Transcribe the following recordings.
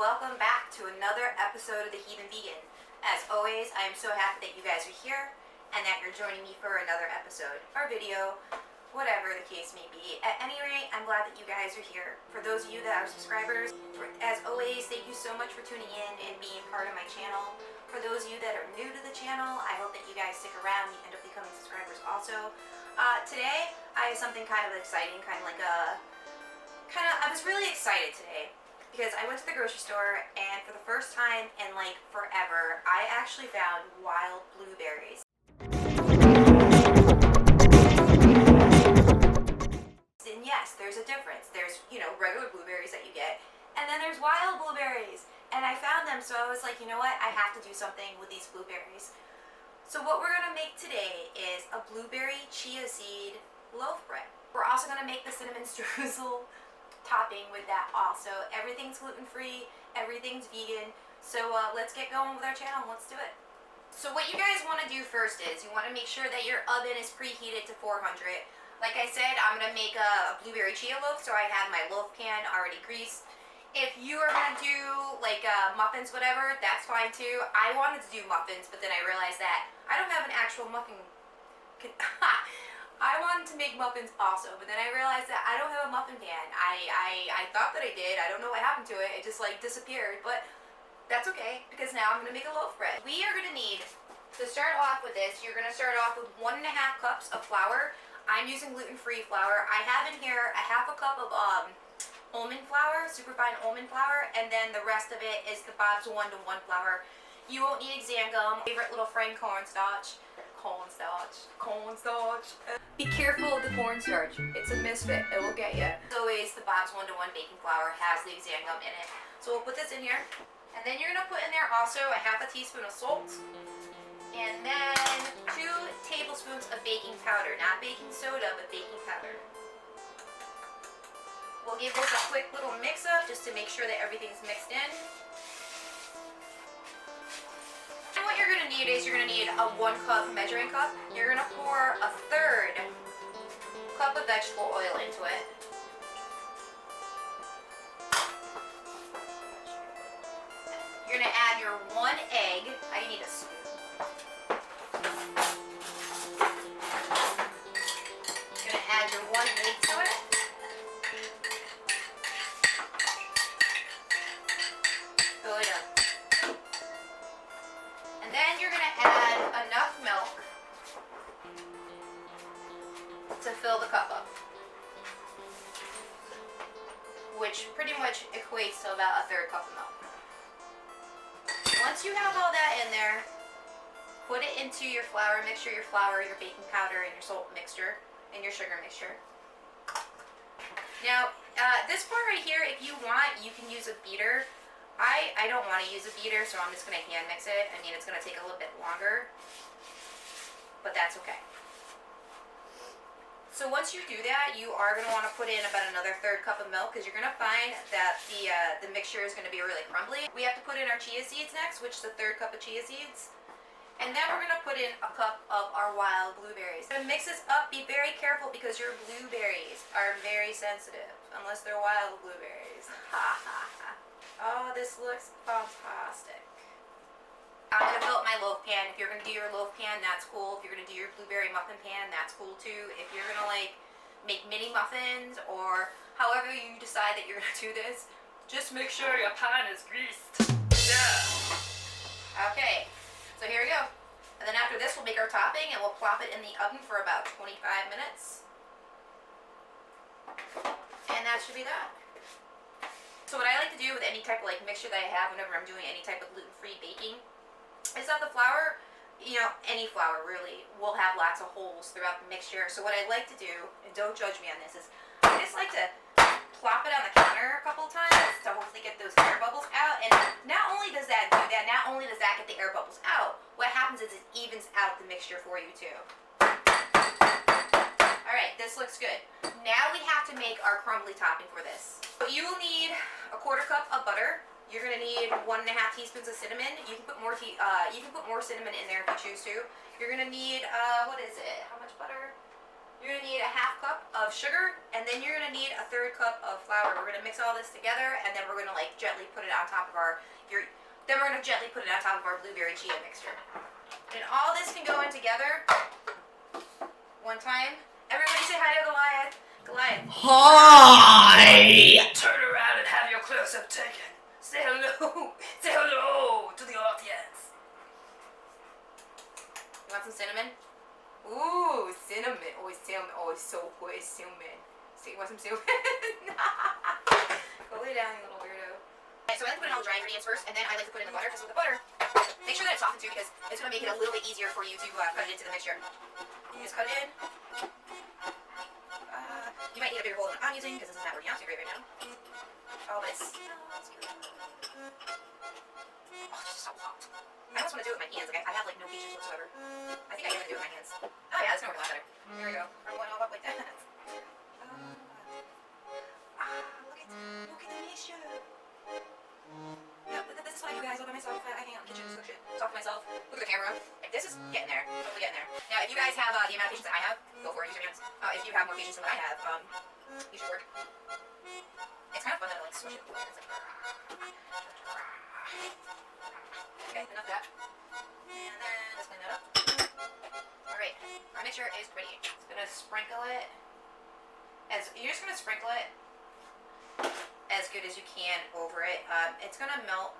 welcome back to another episode of the Heathen Vegan. As always, I am so happy that you guys are here and that you're joining me for another episode or video, whatever the case may be. At any rate, I'm glad that you guys are here. For those of you that are subscribers, as always, thank you so much for tuning in and being part of my channel. For those of you that are new to the channel, I hope that you guys stick around and you end up becoming subscribers also. Today, I have something kind of exciting, I was really excited today because I went to the grocery store and for the first time in like forever, I actually found wild blueberries. And yes, there's a difference. There's, regular blueberries that you get, and then there's wild blueberries. And I found them, so I was like, you know what? I have to do something with these blueberries. So what we're gonna make today is a blueberry chia seed loaf bread. We're also gonna make the cinnamon streusel topping with that also. Everything's gluten-free, everything's vegan. So let's get going with our channel. Let's do it. So what you guys want to do first is you want to make sure that your oven is preheated to 400. Like I said, I'm going to make a blueberry chia loaf, so I have my loaf pan already greased. If you are going to do like muffins, whatever, that's fine too. I wanted to do muffins, but then I realized that I don't have an actual muffin. I wanted to make muffins also, but then I realized that I don't have a muffin pan. I thought that I did. I don't know what happened to it. It just like disappeared, but that's okay because now I'm going to make a loaf bread. We are going to need, to start off with this, you're going to start off with 1.5 cups of flour. I'm using gluten-free flour. I have in here a half a cup of almond flour, superfine almond flour, and then the rest of it is the Bob's 1-to-1 flour. You won't need Xangum, favorite little friend cornstarch. Cornstarch. Be careful of the cornstarch. It's a misfit. It will get you. As always, the Bob's 1-to-1 baking flour has the Xangum in it. So we'll put this in here. And then you're going to put in there also a half a teaspoon of salt. And then 2 tablespoons of baking powder. Not baking soda, but baking powder. We'll give this a quick little mix up just to make sure that everything's mixed in. And what you're going to need is you're going to need a 1 cup measuring cup. You're going to pour a 1/3 cup of vegetable oil into it. You're going to add your 1 egg. I need a spoon. You're going to add your 1 egg to it. Fill it up. And then you're going to add enough milk to fill the cup up, which pretty much equates to about a 1/3 cup of milk. Once you have all that in there, put it into your flour mixture, your flour, your baking powder, and your salt mixture, and your sugar mixture. Now, this part right here, if you want, you can use a beater. I don't want to use a beater, so I'm just going to hand mix it. I mean, it's going to take a little bit longer, but that's okay. So once you do that, you are going to want to put in about another 1/3 cup of milk because you're going to find that the mixture is going to be really crumbly. We have to put in our chia seeds next, which is a 1/3 cup of chia seeds. And then we're going to put in a cup of our wild blueberries. To mix this up, be very careful because your blueberries are very sensitive, unless they're wild blueberries. Ha ha ha. Oh, this looks fantastic. I'm going to fill up my loaf pan. If you're going to do your loaf pan, that's cool. If you're going to do your blueberry muffin pan, that's cool too. If you're going to make mini muffins or however you decide that you're going to do this, just make sure your pan is greased. Yeah. Okay, so here we go. And then after this, we'll make our topping and we'll plop it in the oven for about 25 minutes. And that should be that. So what I like to do with any type of mixture that I have whenever I'm doing any type of gluten-free baking is that the flour, any flour really, will have lots of holes throughout the mixture. So what I like to do, and don't judge me on this, is I just like to plop it on the counter a couple of times to hopefully get those air bubbles out. And not only does that do that, not only does that get the air bubbles out, what happens is it evens out the mixture for you too. Alright, this looks good. Now we have to make our crumbly topping for this. So you will need a 1/4 cup of butter. You're going to need 1.5 teaspoons of cinnamon. You can put more cinnamon in there if you choose to. You're going to need, what is it? How much butter? You're going to need a half cup of sugar, and then you're going to need a third cup of flour. We're going to mix all this together, and then we're going to like gently put it on top of our blueberry chia mixture. And all this can go in together one time. Everybody say hi to Goliath. Goliath. Hi! Turn around and have your close-up taken. Say hello. Say hello to the audience. You want some cinnamon? Ooh, cinnamon. Oh, cinnamon. Oh, it's so good. Cinnamon. So you want some cinnamon? Go lay down, you little weirdo. Okay, so I like to put in all the dry ingredients first, and then I like to put in the butter, because with the butter, make sure that it's softened too, because it's going to make it a little bit easier for you to cut it into the mixture. You just cut it in. You might need a bigger bowl than I'm using, because this is not working out too great right now. Oh, but it's good. Oh, it's just so hot. I almost want to do it with my hands. Like, I have like no patience whatsoever. I think I am going to do it with my hands. Oh yeah, it's going to work a lot better. Here we go. I'm going all up like that. Look at the mixture. Yeah, this is what I do, guys. All by myself. I hang out in the kitchen, just cook shit. Talk to myself. Look at the camera. Like, this is getting there. Totally getting there. Now, if you guys have the amount of patience that I have, go for it. Use your hands. If you have more patience than what I have, you should work. It's kind of fun that I like smush it. It's like, okay, enough of that. And then let's clean that up. Alright, our mixture is ready. Just gonna sprinkle it. You're just gonna sprinkle it as good as you can over it. It's gonna melt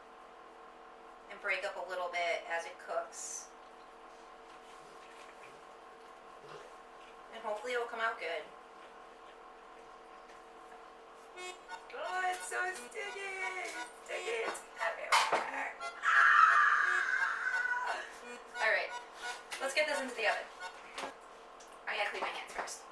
and break up a little bit as it cooks. And hopefully it will come out good. Oh, it's so sticky! Sticky! It's everywhere! Alright, let's get this into the oven. I gotta clean my hands first.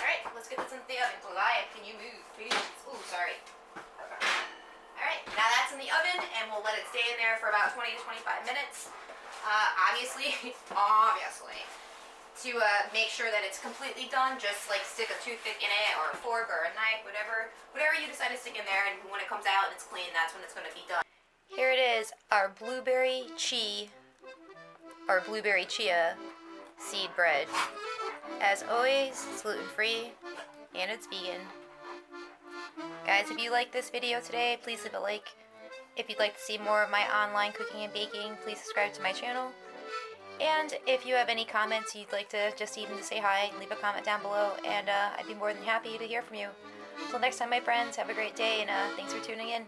Alright, let's get this into the oven. Goliath, can you move, please? Ooh, sorry. Alright, now that's in the oven, and we'll let it stay in there for about 20 to 25 minutes. Obviously, to make sure that it's completely done, just like stick a toothpick in it, or a fork, or a knife, whatever you decide to stick in there, and when it comes out and it's clean, that's when it's going to be done. Here it is, our blueberry chia seed bread. As always, it's gluten-free, and it's vegan. Guys, if you like this video today, please leave a like. If you'd like to see more of my online cooking and baking, please subscribe to my channel. And if you have any comments you'd like to just even say hi, leave a comment down below, and I'd be more than happy to hear from you. Until next time, my friends, have a great day, and thanks for tuning in.